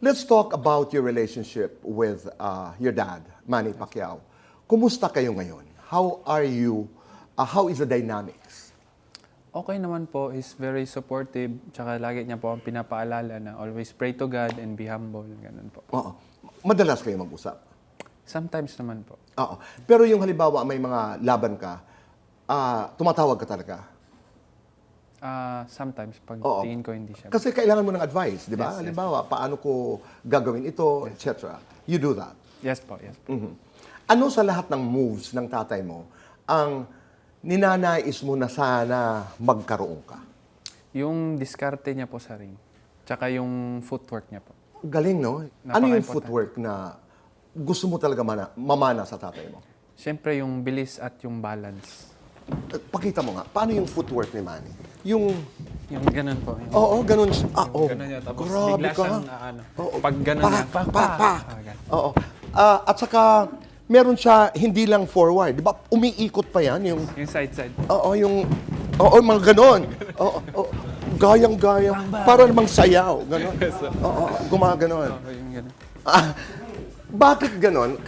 Let's talk about your relationship with your dad, Manny Pacquiao. Kumusta kayo ngayon? How are you? How is the dynamics? Okay naman po, he's very supportive, tsaka lagi niya po ang pinapaalala na always pray to God and be humble, ganun po. Oo. Madalas kayo mag-usap? Sometimes naman po. Oo. Pero yung halimbawa may mga laban ka, tumatawag ka talaga? Sometimes, pag Oo. tingin ko hindi siya. Kasi kailangan mo ng advice, di ba? Yes, yes. Halimbawa, paano ko gagawin ito, etc. You do that. Yes po, yes po. Ano sa lahat ng moves ng tatay mo ang ninanais mo na sana magkaroon ka? Yung diskarte niya po sa ring, tsaka yung footwork niya po. Galing, no? Ano yung Napaka-importante. footwork na gusto mo talaga mamana sa tatay mo? Siyempre yung bilis at yung balance. Pakita mo nga, paano yung footwork ni Manny? Yung, Yung ganun po. Yung, oo, ganun siya. ganun niya. Tapos grabe bigla ka. siyang, Oo. pag ganun niya, ganun. Oo. At saka, meron siya hindi lang forward. Di ba, umiikot pa yan. Yung, Yung side-side. oo, mga ganon. Oo. Gayang-gayang. Para namang sayaw. Ganon. Oo, gumaganon. Oh, yung ganun. Bakit ganon?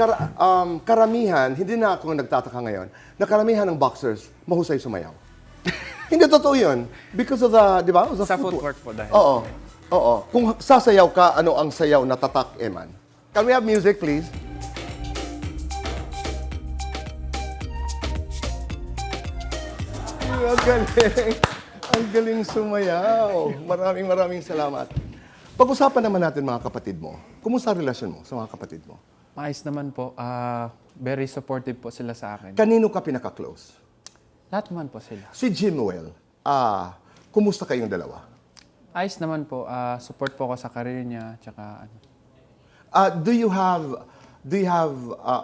Karamihan, hindi na ako nagtataka ngayon, na karamihan ng boxers, mahusay sumayaw. Hindi totoo yun. Because of the, di ba? Sa footwork po dahil. Oo. Kung sasayaw ka, ano ang sayaw na tatak, Eman? Can we have music, please? Ang galing. Ang galing sumayaw. Maraming salamat. Pag-usapan naman natin mga kapatid mo. Kumusta ang relasyon mo sa mga kapatid mo? Maayos naman po. Very supportive po sila sa akin. Kanino ka pinaka-close? Lahat naman po sila. Si Jinwell. Kumusta kayong dalawa? Ayos naman po. Support po ako sa career niya. Tsaka ano. Do you have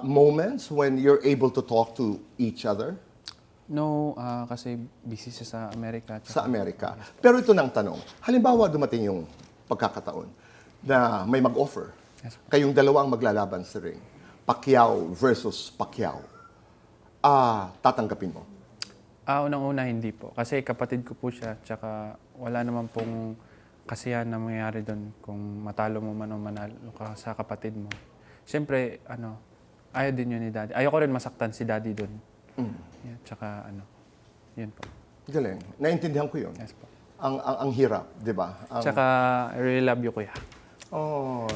moments when you're able to talk to each other No, kasi busy siya sa Amerika. sa Amerika? Pero ito na ang tanong. Halimbawa dumating yung pagkakataon na may mag-offer. Yes, po. Kayong dalawa ang maglalaban sa ring. Pacquiao versus Pacquiao. Tatanggapin mo? Unang-una hindi po. Kasi kapatid ko po siya. Tsaka wala naman pong kasiyahan na mangyayari doon kung matalo mo man o manalo ka sa kapatid mo. Siyempre, ayaw din yun ni Daddy. Ayaw ko rin masaktan si Daddy doon. Yeah, tsaka yun po. Galing. Naintindihan ko yun. Yes po. Ang hirap, di ba? Tsaka I really love you, kuya. Oh.